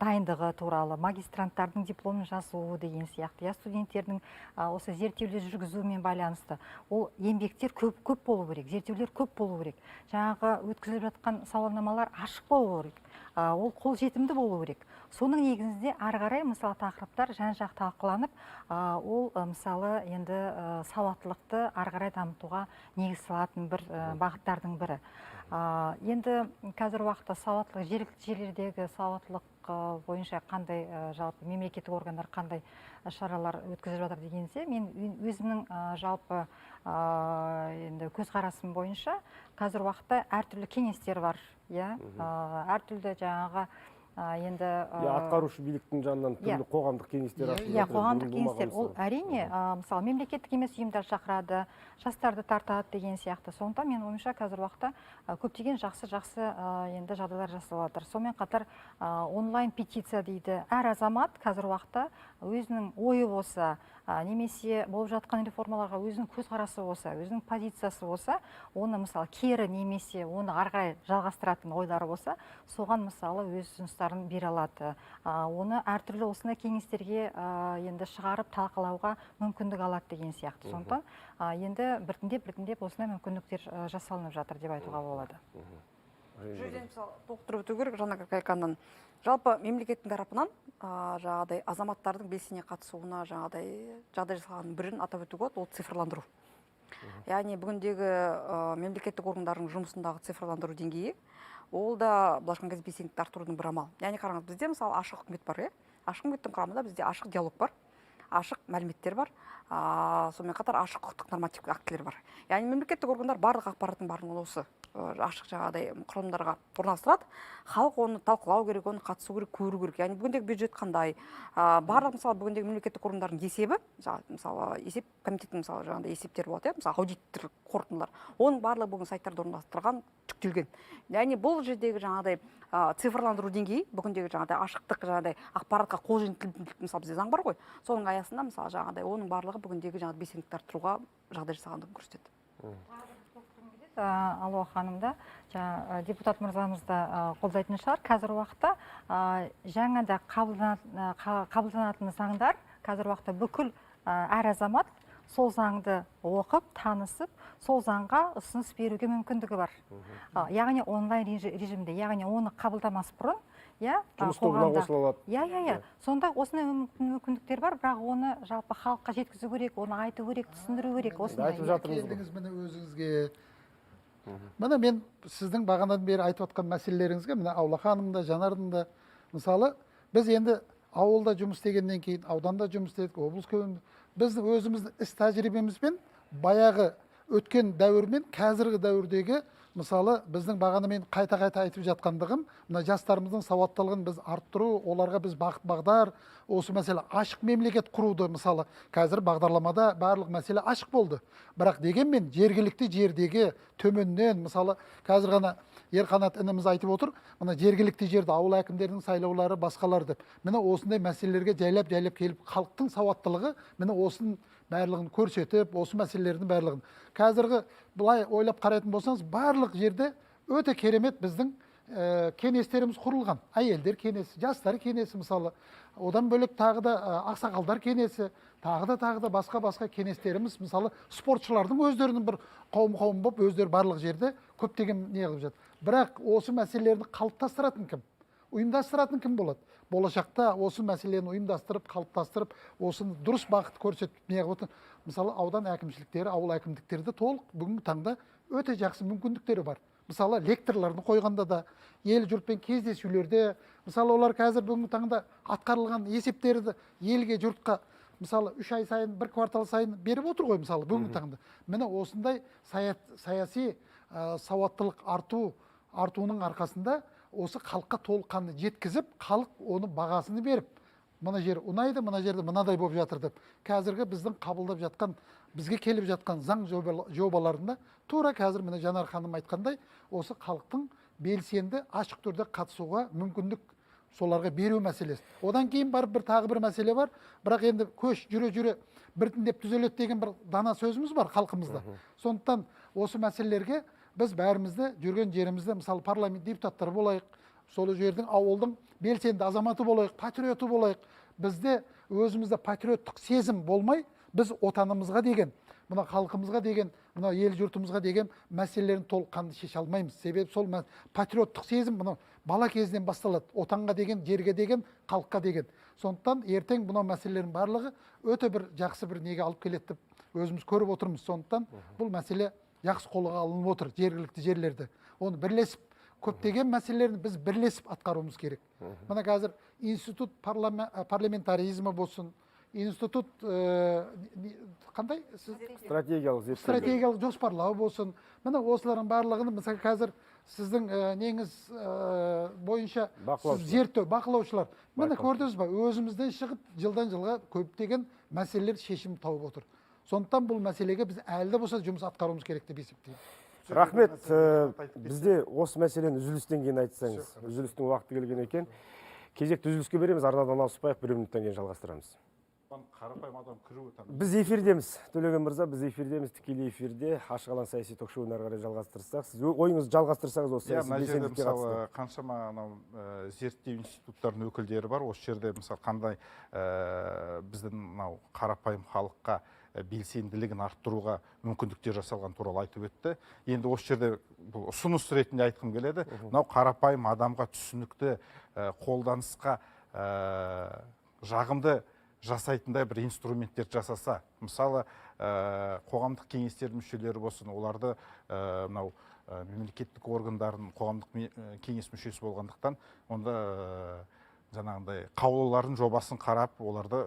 дайындығы туралы, магистранттардың дипломын жазуы деген сияқты, студенттердің осы зерттеулер жүргізуімен байланысты. Ол еңбектер көп болу керек, зерттеулер көп болу керек. Жаңағы өткізіліп жатқан сауалнамалар ашық болу керек. Ол қолжетімді болу керек. Соның негізінде ары қарай мысалы тақырыптар жан-жақты талқыланып, ол мысалы енді сауаттылықты ары қарай дамытуға негіз салатын бір бағыттардың бірі. Енді қазір уақытта сауаттылық, жергілікті жерлердегі сауаттылық бойынша қандай жалпы мемлекеттік органдар қандай шаралар өткізіп жатыр дегенде, мен өзімнің жалпы енді көзқарасым бойынша қазір уақытта әртүрлі кеңестер бар, әртүрлі жаңағы енді атқарушы биліктің жанынан түрлі қоғамдық кеңестер ашылып жатыр. Қоғамдық кеңестер ол әрине мысалы мемлекеттік емес ұйымдар шақырады, жастарды тартады деген сияқты. Сондықтан мен ойымша қазір уақытта көптеген жақсы енді жағдайлар жасалып жатыр. Сонымен қатар онлайн петиция дейді. Әр азамат қазір уақытта өзінің ойы болса, немесе болып жатқан реформаларға өзінің көзқарасы болса, өзінің позициясы болса, оны мысалы кері немесе оны ары қарай жалғастыратын ойлары болса, соған мысалы өз ұсыныстарын бере алады. Оны әртүрлі осындай кеңестерге енді шығарып талқылауға мүмкіндік алады деген сияқты. Сондықтан енді біртіндеп осындай мүмкіндіктер жасалынып жатыр деп айтуға болады. Жүрден мысалы толықтырып өту керек Жанар Кайканнан. Жалпы мемлекеттің тарапынан жаңағыдай азаматтардың белсене қатысуына жағдай жасалғанның бірін атап өтуге болады, ол цифрландыру. Яғни бүгіндегі мемлекеттік органдардың жұмысындағы цифрландыру деңгейі, ол да былайша айтқан кезде белсенділікті арттырудың бір амалы. Яғни қараңыз, бізде мысалы ашық үкімет бар, ашық үкіметтің құрамында бізде ашық диалог бар, ашық мәліметтер бар, сонымен қатар ашық құқықтық нормативтік актілер бар. Яғни мемлекеттік органдар барлық ақпараттың барлығын осы ашық жаңағыдай құрылымдарға орналастырады. Халық оны талқылау керек, оны қатысу керек, көру керек. Яғни бүгіндегі бюджет қандай, барлық мысалы бүгіндегі мемлекеттік органдардың есебі, мысалы есеп комитеттің мысалы жаңағыдай есептері болады, мысалы аудиттер қорытындылар. Оның барлығы бүгін сайттарда орналастырылған, жүктелген. Яғни бұл жердегі жаңағыдай цифрландыру деңгейі, бүгіндегі жаңағыдай ашықтық, жаңағыдай ақпаратқа қолжетімділік мысалы бізде заң бар ғой. Соның аясында мысалы жаңағыдай оның барлығы бүгіндегі жаңағыдай белсенділікті арттыруға жағдай жасағандығын көрсетеді. Алуа ханым да, депутат мырзамыз да қолдайтын шығар. Қазір уақытта жаңада қабылданатын заңдар, қазір уақытта бүкіл әр азамат сол заңды оқып, танысып, сол заңға ұсыныс беруге мүмкіндігі бар. Яғни онлайн режимде, яғни оны қабылдамас бұрын, жұмыс тобына қосыла алады. Сонда осындай мүмкіндіктер бар, бірақ оны жалпы халыққа жеткізу керек, оны айту керек, түсіндіру керек. Айтып жатырмыз. Келдіңіз міне өзіңізге. Міне мен сіздің бағанадан бері айтып жатқан мәселелеріңізге, міне Аула ханым да, Жанардың да, мысалы, біз енді ауылда жұмыс істегеннен кейін, ауданда жұмыс істедік, облыс көбін, біз өзіміздің іс тәжірибемізбен баяғы өткен дәуірмен қазіргі дәуірдегі мысалы біздің бағанамен қайта-қайта айтып жатқандығым, мына жастарымыздың сауаттылығын біз арттыру, оларға біз бағыт-бағдар, осы мәселе ашық мемлекет құруды мысалы қазір бағдарламада барлық мәселе ашық болды. Бірақ дегенмен жергілікті жердегі төменнен мысалы қазір ғана Ерқанат ініміз айтып отыр, мына жергілікті жерді ауыл әкімдерінің сайлаулары басқалар деп. Міне осындай мәселелерге жайлап келіп халықтың сауаттылығы міне осының барлығын көрсетіп, осы мәселелердің барлығын. Қазіргі былай ойлап қарайтын болсаңыз, барлық жерде өте керемет біздің кеңестеріміз құрылған. Әйелдер кеңесі, жастар кеңесі мысалы, одан бөлек тағы да ақсақалдар кеңесі, тағы да басқа кеңестеріміз мысалы спортшылардың өздерінің бір қауым болып өздері барлық жерде көптеген не қылып жатыр. Бірақ осы мәселелерді қалыптастыратын кім? Ұйымдастыратын кім болады? Болашақта осы мәселені ұйымдастырып, қалыптастырып, осыны дұрыс бағыт көрсетіп не қылып отыр. Мысалы аудан әкімшіліктері, ауыл әкімдіктерді толық бүгінгі таңда өте жақсы мүмкіндіктері бар. Мысалы лекторларды қойғанда да, ел жұртпен кездесулерде, мысалы олар қазір бүгінгі таңда атқарылған есептерді елге жұртқа мысалы 3 ай сайын, 1 квартал сайын беріп отыр ғой мысалы бүгінгі таңда. Міне осындай саяси сауаттылық артуының арқасында осы халыққа толыққанды жеткізіп, халық оны бағасını беріп, мына жер ұнайды, мына жерде мынадай болып жатыр деп. Қазіргі біздің қабылдап жатқан, бізге келіп жатқан заң жобаларында тура қазір міне Жанар ханым айтқандай, осы халықтың белсенді ашық түрде қатысуға мүмкіндік соларға беру мәселесі. Одан кейін барып тағы бір мәселе бар, бірақ енді көш жүре біртіндеп түзеледі деген бір дана сөзіміз бар халқымызда. Сондықтан осы мәселелерге біз бәрімізді жүрген жерімізде мысалы парламент депутаттары болайық, сол жердің ауылдың белсенді азаматы болайық, патриоты болайық. Бізде өзімізде патриоттық сезім болмай, біз отанымызға деген, мына халқымызға деген, мына ел жұртымызға деген мәселелерін толыққанды шеше алмаймыз. Себебі сол патриоттық сезім мына бала кезінен басталады. Отанға деген, жерге деген, халыққа деген. Сондықтан ертең мына мәселелердің барлығы өте бір жақсы бір неге алып келеді деп өзіміз көріп отырмыз. Сондықтан бұл мәселе жақсы қолға алынып отыр жергілікті жерлерде. Оны бірлесіп, көптеген мәселелерді біз бірлесіп атқаруымыз керек. Мына қазір институт парламентаризмі болсын, институт қандай? Стратегиялық жоспарлау болсын. Мына осылардың барлығын мысалы қазір сіздің неңіз бойынша зерттеу, бақылаушылар. Міне көрдіңіз ба, өзімізден шығып жылдан жылға көптеген мәселелер шешім тауып отыр. Сондықтан бұл мәселеге біз әлі болса жұмыс атқаруымыз керек деп есептеймін. Рахмет, бізде осы мәселені үзілістен кейін айтсаңыз, үзілістің уақыты келген екен. Кезекті үзіліске береміз, арнадан ауыспайық, 1 минуттан кейін жалғастырамыз. Қарапайым адам кіру өтеміз. Біз эфирдеміз, Төлеген мырза, біз эфирдеміз, тікелей эфирде. Ашық алаң саяси ток-шоуын әрі қарай жалғастырсақ, сіз ойыңызды жалғастырсаңыз осы саяси белсенділікке қатысты. Мысалы, қаншама зерттеу институттарының өкілдері бар, осы жерде мысалы қандай біздің қарапайым халыққа белсенділігін арттыруға мүмкіндіктер жасалған туралы айтып өтті. Енді осы жерде бұл ұсыныс ретінде айтқым келеді. Мынау қарапайым адамға түсінікті, қолданысқа жағымды жасайтындай бір инструменттер жасаса, мысалы қоғамдық кеңестер мүшелері болсын, оларды мынау мемлекеттік органдардың қоғамдық кеңес мүшесі болғандықтан, онда жаңағындай қаулылардың жобасын қарап, оларды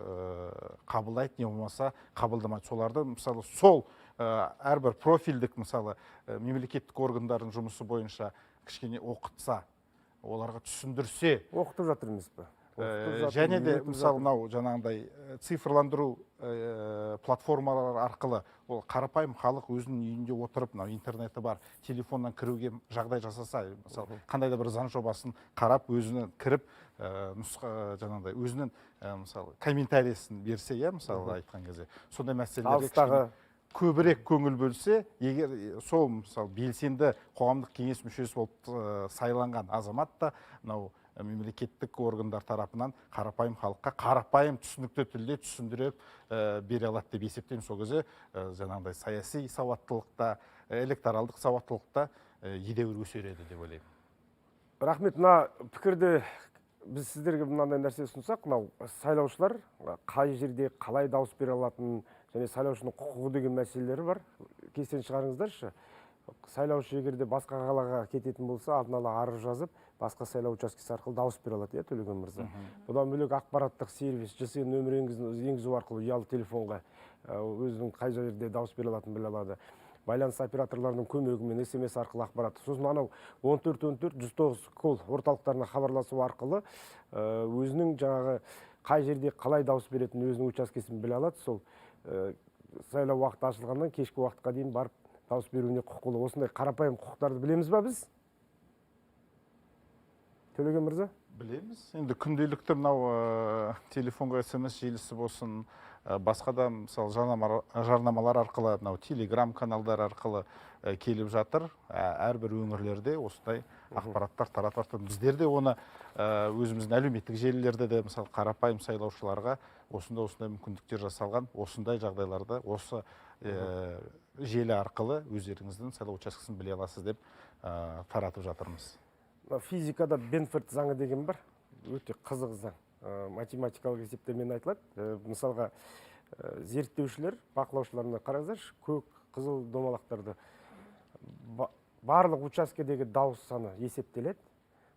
қабылдайды, не болмаса қабылдамайды. Соларды мысалы сол әрбір профильдік мысалы мемлекеттік органдардың жұмысы бойынша кішкене оқытса, оларға түсіндірсе, оқытып жатырмыз ба? Және де мысалы мынау жаңағындай цифрландыру платформалар арқылы ол қарапайым халық өзінің үйінде отырып, мынау интернеті бар, телефоннан кіруге жағдай жасаса, мысалы қандай да бір заң жобасын қарап, өзінен кіріп, нұсқа жаңағындай өзінің мысалы комментарийсін берсе, мысалы айтқан кезде, сондай мәселелерге көбірек көңіл бөлсе, егер сол мысалы белсенді қоғамдық кеңес мүшесі болып сайланған азамат та мынау мемлекеттік органдар тарапынан қарапайым халыққа қарапайым түсінікті тілде түсіндіріп бере алады деп есептеймін. Сол кезде жаңағыдай саяси сауаттылықта, электоралдық сауаттылықта едәуір өсереді деп ойлаймын. Рахмет, мына пікірді біз сіздерге мынандай нәрсе ұсынсақ, мынау сайлаушылар қай жерде қалай дауыс бере алатынын және сайлаушының құқығы деген мәселелері бар. Кестен шығарыңыздаршы. Сайлаушы егерде басқа қалаға кететін болса, алдын ала арыз жазып, басқа сайлау учаскесі арқылы дауыс бере алады, Төлеген мырза. Бұдан бөлек ақпараттық сервис, ЖСН нөмірін енгізу арқылы ұялы телефонға өзінің қай жерде дауыс бере алатынын біле алады. Байланыс операторларының көмегімен SMS арқылы ақпарат. Сосын анау 14-14-109 кол орталықтарына хабарласу арқылы өзінің жаңағы қай жерде қалай дауыс беретін өзінің учаскесін біле алады. Сол сайлау уақыты ашылғаннан кешкі уақытқа дейін барып дауыс беруіне құқылы. Осындай қарапайым құқықтарды білеміз ба біз? Төлеген мырза? Білеміз. Енді күнделікті мынау телефонға SMS желісі болсын, басқа да мысалы жарнамалар арқылы, мынау телеграм каналдар арқылы келіп жатыр. Әрбір өңірлерде осындай ақпараттар таратып жатыр. Біздер де оны өзіміздің әлеуметтік желілерде де мысалы қарапайым сайлаушыларға осындай мүмкіндіктер жасалған, осындай жағдайларда осы желі арқылы өздеріңіздің сайлау учаскесін біле аласыз деп таратып жатырмыз. Физикада Бенфорд заңы деген бар. Өте қызық заң. Математикалық есептемен айтылады. Мысалға зерттеушілер, бақылаушыларына қараңыздаршы, көк, қызыл домалақтарды барлық учаскедегі дауыс саны есептеледі.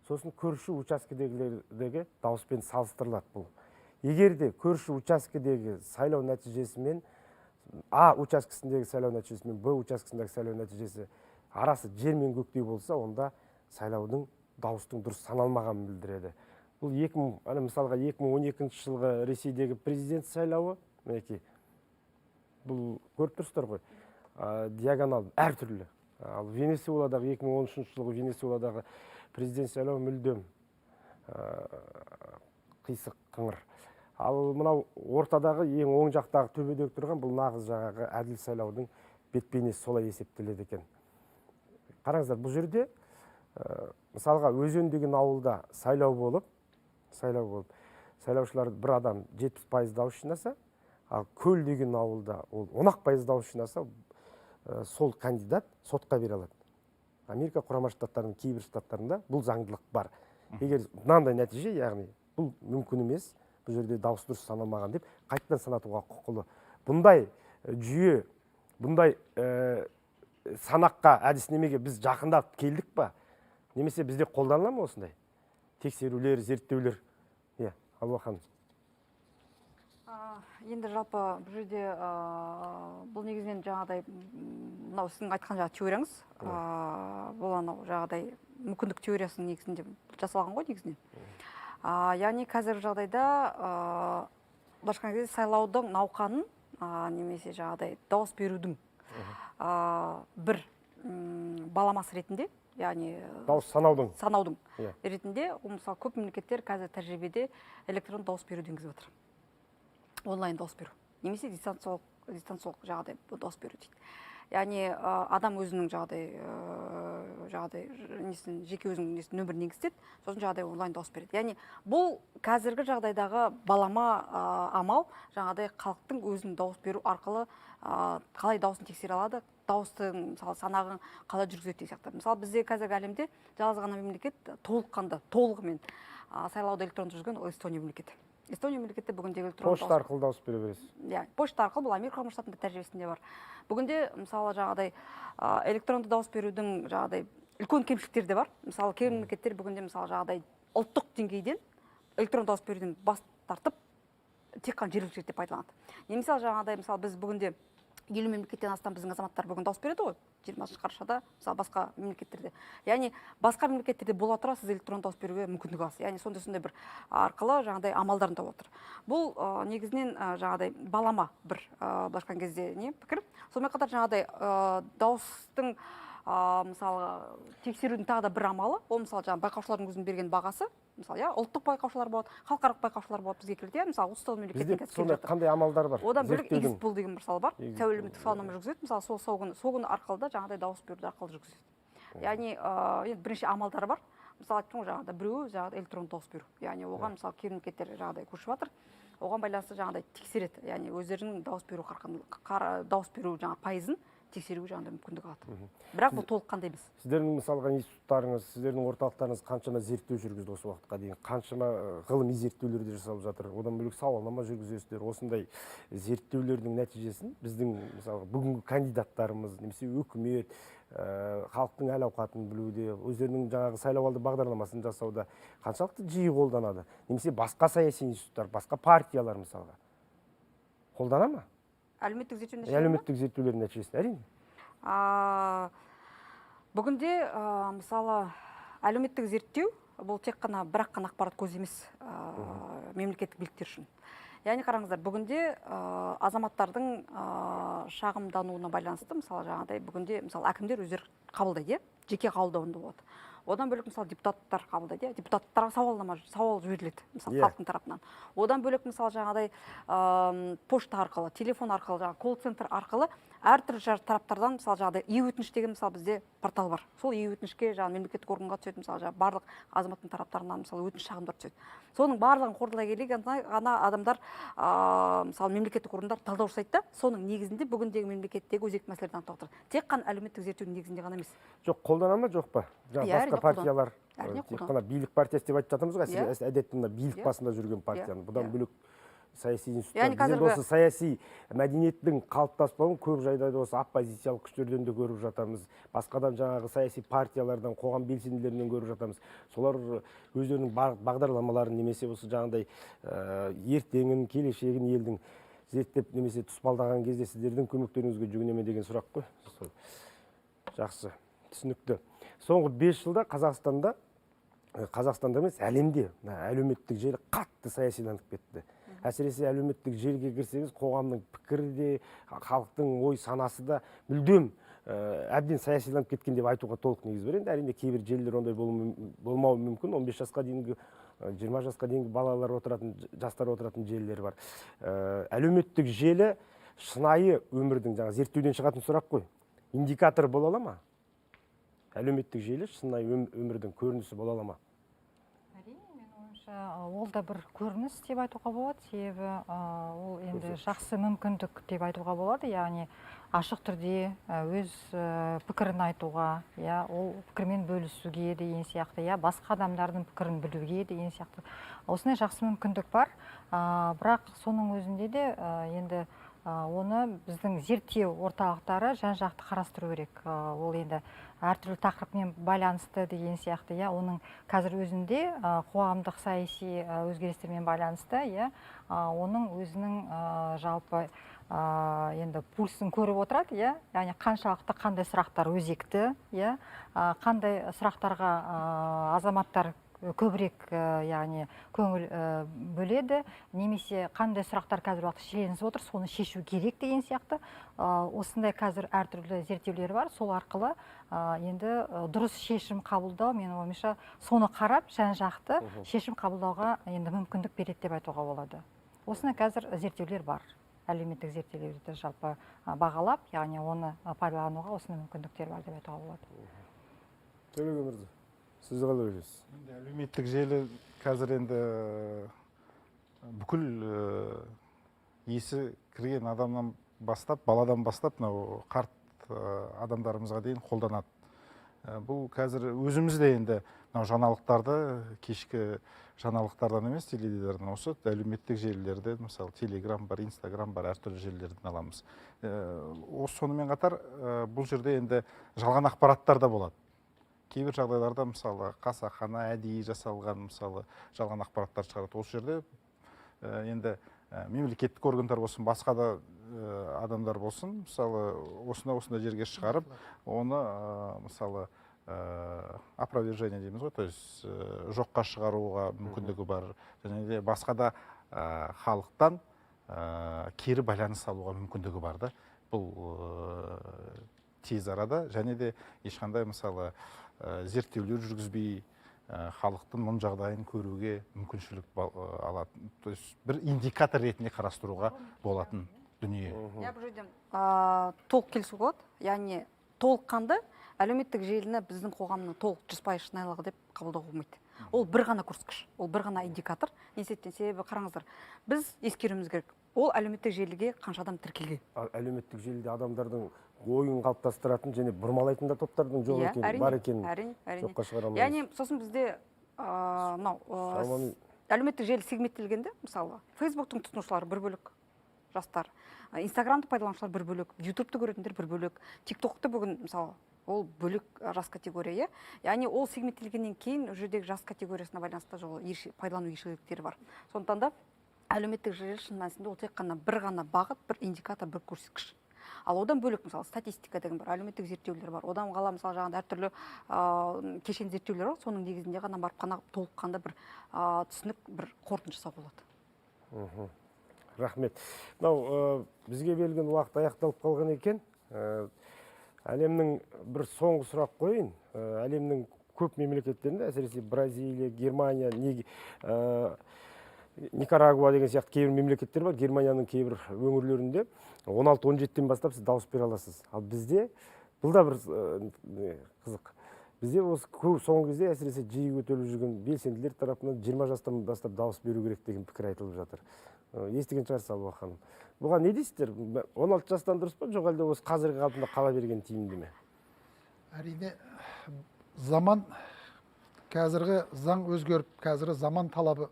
Сосын көрші учаскедегі дауыспен салыстырылады бұл. Егер де көрші учаскедегі сайлау нәтижесімен А учаскесіндегі сайлау нәтижесімен Б учаскесіндегі сайлау нәтижесі арасы жер мен көктей болса, онда сайлаудың дауыстың дұрыс саналмағанын білдіреді. Бұл мысалға 2012 жылғы Ресейдегі президент сайлауы, бұл көріп тұрсыздар ғой, диагонал әртүрлі. Ал Венесуэладағы 2013 жылғы Венесуэладағы президент сайлауы мүлдем қисық қыңыр. Ал мынау ортадағы ең оң жақтағы төбедегі тұрған бұл нағыз жаңағы әділ сайлаудың бет-бейнесі солай есептеледі екен. Қараңыздар, бұл жерде мысалға Өзен деген ауылда сайлау болып, сайлаушылар бір адам 70% дауыс жинаса, ал Көл деген ауылда ол 10% дауыс жинаса, сол кандидат сотқа бере алады. Америка Құрама Штаттарының кейбір штаттарында бұл заңдылық бар. Егер мынандай нәтиже, яғни бұл мүмкін емес, бұл жерде дауыс дұрыс саналмаған деп қайтадан санатуға құқылы. Бұндай жүйе, бұндай санаққа, әдіснемеге біз жақындап келдік па? Немесе бізде қолданыла ма осындай? Тексерулер, зерттеулер. Алуа ханым. Енді жалпы бұл жерде бұл негізінен жаңағыдай мынау сіздің айтқан жаңағы теорияңыз, бұл анау жаңағыдай мүмкіндік теориясының негізінде жасалған ғой негізінен. Яғни қазіргі жағдайда былайша айтқан кезде сайлаудың науқанын немесе жаңағыдай дауыс берудің бір баламасы ретінде, яғни дауыс санаудың ретінде, мысалы көп мемлекеттер қазір тәжірибеде электронды дауыс беруді енгізіп жатыр. Онлайн дауыс беру, немесе дистанциялық жағдай дауыс беру дейді. Яғни адам өзінің жеке өзінің нөмірін енгізеді, сосын жағдай онлайн дауыс береді. Яғни бұл қазіргі жағдайдағы балама амал, жаңағыдай халықтың өзінің дауыс беру арқылы қалай дауысын тексере алады, дауыстың санағын қалай жүргізеді деген сияқты. Мысалы бізде қазіргі әлемде жалғыз ғана мемлекет толығымен сайлауды электронды жүргізген Эстония мемлекеті. Эстония мемлекеті бүгінде электронды пошта арқылы дауыс бере бересіз. Пошта арқылы, бұл Америка Құрама Штатында тәжірибесінде бар. Бүгінде мысалы жаңағыдай электронды дауыс берудің жаңағыдай үлкен кемшіліктері де бар. Мысалы кей мемлекеттер бүгінде мысалы жаңағыдай ұлттық деңгейден электронды дауыс беруден бас тартып тек қана жергілікті жерде пайдаланады. Немесе жаңағыдай мысалы біз бүгінде 50 мемлекеттен астам біздің азаматтар бүгін дауыс береді ғой, 20 қарашада, мысалы басқа мемлекеттерде. Яғни басқа мемлекеттерде бола тұра сіз электронды дауыс беруге мүмкіндік аласыз. Яғни сондай бір арқылы жаңағыдай амалдарын тауып отыр. Бұл негізінен жаңағыдай балама бір былайша айтқан кезде пікір. Сонымен қатар жаңағыдай дауыстың мысалы тексерудің тағы да бір амалы, ол мысалы жаңағы байқаушылардың өзінің берген бағасы, мысалы ұлттық байқаушылар болады, халықаралық байқаушылар болады бізге келді, мысалы ұлыстық мемлекеттен Бізде сондай қандай амалдар бар? Одан бөлек экспол деген мысалы бар, сәуе әлеуметтік сауалнама жүргізеді, мысалы сол күні арқылы да жаңағыдай дауыс беруді арқылы жүргізеді. Яғни бірнеше амалдар бар. Мысалы айттым ғой жаңағыда біреуі жаңағыдай электронды дауыс беру. Яғни оған мысалы кей мемлекеттер жаңағыдай көшіп жатыр. Оған байланысты жаңағыдай тексереді. Яғни өздерінің дауыс беру жаңағы пайызын тексеруге жаңағыдай мүмкіндік алады. Бірақ бұл толыққанды емес. Сіздердің мысалға институттарыңыз, сіздердің орталықтарыңыз қаншама зерттеу жүргізді осы уақытқа дейін, қаншама ғылыми зерттеулер де жасалып жатыр. Одан бөлек сауалнама жүргізесіздер. Осындай зерттеулердің нәтижесін біздің мысалы бүгінгі кандидаттарымыз, немесе үкімет, халықтың әл ауқатын білуде, өздерінің жаңағы сайлауалды бағдарламасын жасауда қаншалықты жиі қолданады? Немесе басқа саяси институттар, басқа партиялар мысалға қолдана ма? Әлеуметтік зерттеулердің нәтижесін, әрине. Бүгінде мысалы әлеуметтік зерттеу бұл тек қана бірақ қана ақпарат көзі емес мемлекеттік биліктер үшін. Яғни қараңыздар, бүгінде азаматтардың шағымдануына байланысты, мысалы жаңағыдай бүгінде мысалы әкімдер өздері қабылдайды, жеке қабылдауында болады. Одан бөлек мысалы депутаттар қабылдайды, депутаттарға сауал жіберіледі, мысалы халықтың тарапынан. Одан бөлек мысалы жаңағыдай пошта арқылы, телефон арқылы, жаңағы колл-центр арқылы әртүрлі тараптардан мысалы жаңағыдай e-өтініш деген мысалы бізде портал бар. Сол e-өтінішке жаңағы мемлекеттік органға түседі, мысалы жаңағы барлық азаматтың тараптарынан мысалы өтініш шағымдар түседі. Соның барлығын қордалай келе ғана адамдар мысалы мемлекеттік органдар талдау жасайды да, соның негізінде бүгіндегі мемлекеттегі өзекті мәселелерді анықтап отыр. Тек қана әлеуметтік зерттеудің негізінде ғана емес. Жоқ, қолдана ма, жоқ па? Басқа партиялар, тек қана билік партиясы деп айтып жатырмыз ғой, әдетте мына билік басында жүрген партияны. Бұдан бөлек саяси институттар. Біз осы саяси мәдениеттің қалыптаспауын көп жайда осы оппозициялық күштерден де көріп жатамыз. Басқадан жаңағы саяси партиялардан, қоғам белсенділерінен көріп жатамыз. Солар өздерінің бағдарламаларын немесе осы жаңағыдай ертеңін, келешегін елдің зерттеп немесе тұспалдаған кезде сіздердің көмектеріңізге жүгіне ме деген сұрақ қой. Жақсы, түсінікті. Соңғы 5 жылда Қазақстанда емес, әлемде әлеуметтік желі қатты саясиланып кетті. Әсіресе әлеуметтік желіге кірсеңіз, қоғамның пікірі де, халықтың ой санасы да мүлдем әбден саясиланып кеткен деп айтуға толық негіз бар. Енді әрине кейбір желілер ондай болмауы мүмкін. 15 жасқа дейінгі, 20 жасқа дейінгі балалар отыратын, жастар отыратын желілер бар. Әлеуметтік желі шынайы өмірдің, жаңа зерттеуден шығатын сұрақ қой. Индикатор бола ала ма? Әлеуметтік желі шынайы өмірдің көрінісі бола ала ма? Ол да бір көрініс деп айтуға болады, себебі ол енді жақсы мүмкіндік деп айтуға болады, яғни ашық түрде өз пікірін айтуға, ол пікірмен бөлісуге деген сияқты, басқа адамдардың пікірін білуге деген сияқты. Осындай жақсы мүмкіндік бар, бірақ соның өзінде де енді оны біздің зерттеу орталықтары жан-жақты қарастыру керек. Ол енді әртүрлі тақырыпмен байланысты деген сияқты, оның қазір өзінде қоғамдық саяси өзгерістермен байланысты, оның өзінің жалпы енді пульсын көріп отырады, яғни қаншалықты қандай сұрақтар өзекті, қандай сұрақтарға азаматтар көбірек яғни көңіл бөледі, немесе қандай сұрақтар қазір уақытта шиеленісіп отыр, соны шешу керек деген сияқты. Осындай қазір әртүрлі зерттеулер бар, сол арқылы енді дұрыс шешім қабылдау, мен ойымша соны қарап жан-жақты шешім қабылдауға енді мүмкіндік береді деп айтуға болады. Осындай қазір зерттеулер бар. Әлеуметтік зерттеулерді жалпы бағалап, яғни оны пайдалануға осындай мүмкіндіктер бар деп айтуға болады. Төлеген мырза, сіз қалай ойлайсыз? Әлеуметтік желі қазір енді бүкіл есі кірген адамнан бастап, баладан бастап, қарт адамдарымызға дейін қолданады. Бұл қазір өзімізде енді жаңалықтарды, кешкі жаңалықтардан емес, теледидардан осы әлеуметтік желілерде, мысалы Телеграм бар, Инстаграм бар, әртүрлі желілерден аламыз. Сонымен қатар бұл жерде енді жалған ақпараттар да болады. Кейбір жағдайларда мысалы қасақана әдейі жасалған мысалы жалған ақпараттар шығарады. Осы жерде енді мемлекеттік органдар болсын, басқа да адамдар болсын, мысалы осында жерге шығарып, оны мысалы опровержение дейміз ғой, то есть жоққа шығаруға мүмкіндігі бар, және де басқа да халықтан кері байланыс алуға мүмкіндігі бар да. Бұл тез арада, және де ешқандай мысалы зерттеулер жүргізбей халықтың мұн жағдайын көруге мүмкіншілік алатын, то есть бір индикатор ретінде қарастыруға болатын дүние. Я бұл жерден толық келісуге болады, яғни толыққанды әлеуметтік желіні біздің қоғамның толық 100% шынайылығы деп қабылдауға болмайды. Ол бір ғана көрсеткіш, ол бір ғана индикатор. Несеттен себебі қараңыздар, біз ескеруіміз керек. Ол әлеуметтік желіге қанша адам тіркелген. Әлеуметтік желіде адамдардың ойын қалыптастыратын және бұрмалайтын да топтардың жоқ екенін, бар екенін жоққа шығара алмаймыз. Яғни сосын бізде әлеуметтік желі сегменттелгенде, мысалы, Фейсбуктың тұтынушылары бір бөлек жастар, Инстаграмды пайдаланушылар бір бөлек, Ютубты көретіндер бір бөлек, ТикТокты бүгін, мысалы, ол бөлек жас категория. Яғни ол сегменттелгеннен кейін жүрдегі жас категориясына байланысты пайдалану ерекшеліктері бар. Сондықтан да әлеуметтік желі шын мәнісінде ол тек қана бір ғана бағыт, бір индикатор, бір көрсеткіш. Ал одан бөлек, мысалы, статистика деген бар, әлеуметтік зерттеулер бар. Одан ғала, мысалы, жаңағыдай әртүрлі кешен зерттеулер бар, соның негізінде ғана барып қана толыққанды бір түсінік, бір қорытынды жасауға болады. Рахмет. Мынау бізге берілген уақыт аяқталып қалған екен. Әлемнің бір соңғы сұрақ қойын. Әлемнің көп мемлекеттерінде, әсіресе Бразилия, Германия, Никарагуа деген сияқты кейбір мемлекеттер бар. Германияның кейбір өңірлерінде 16-17-тен бастап сіз дауыс бере аласыз. Ал бізде бұл да бір қызық. Бізде осы соңғы кезде әсіресе жиі өтеліп жүрген белсенділер тарапынан 20 жастан бастап дауыс беру керек деген пікір айтылып жатыр. Естіген шығарсыз, Алуа ханым. Бұған не дейсіздер? 16 жастан дұрыс па, жоқ әлде осы қазіргі қалпында қала берген тиімді ме? Әрине, заман, қазіргі заң өзгеріп, қазіргі заман талабы.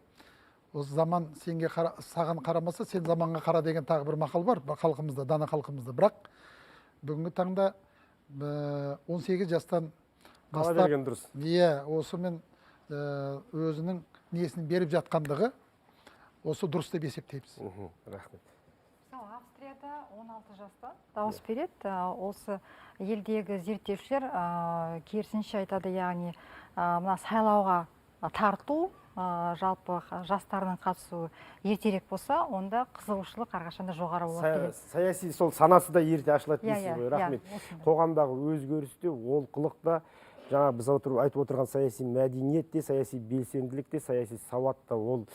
Осы заман саған қарамаса, сен заманға қара деген тағы бір мақал бар халқымызда, дана халқымызда. Бірақ бүгінгі таңда 18 жастан қала берген дұрыс. Осымен өзінің несін беріп жатқандығы осы дұрыс деп есептейміз. Рахмет. Австрияда 16 жаста дауыс береді. Осы елдегі зерттеушілер керісінше айтады, яғни мына сайлауға тарту, жалпы жастардың қатысуы ертерек болса, онда қызығушылық әрқашанда жоғары болады келеді. Саяси сол санасы да ерте ашылады дейсіз ғой. Рахмет. Қоғамдағы өзгерісте, олқылықта, жаңа біз айтып отырған саяси мәдениет те, саяси белсенділік те, саяси сауат та, ол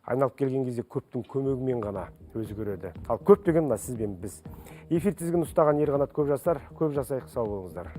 айналып келген кезде көптің көмегімен ғана өзгереді. Ал көп деген мына сіз бен біз. Эфир тізгінін ұстаған Ерқанат Көпжасар, көп жасайық, сау болыңыздар.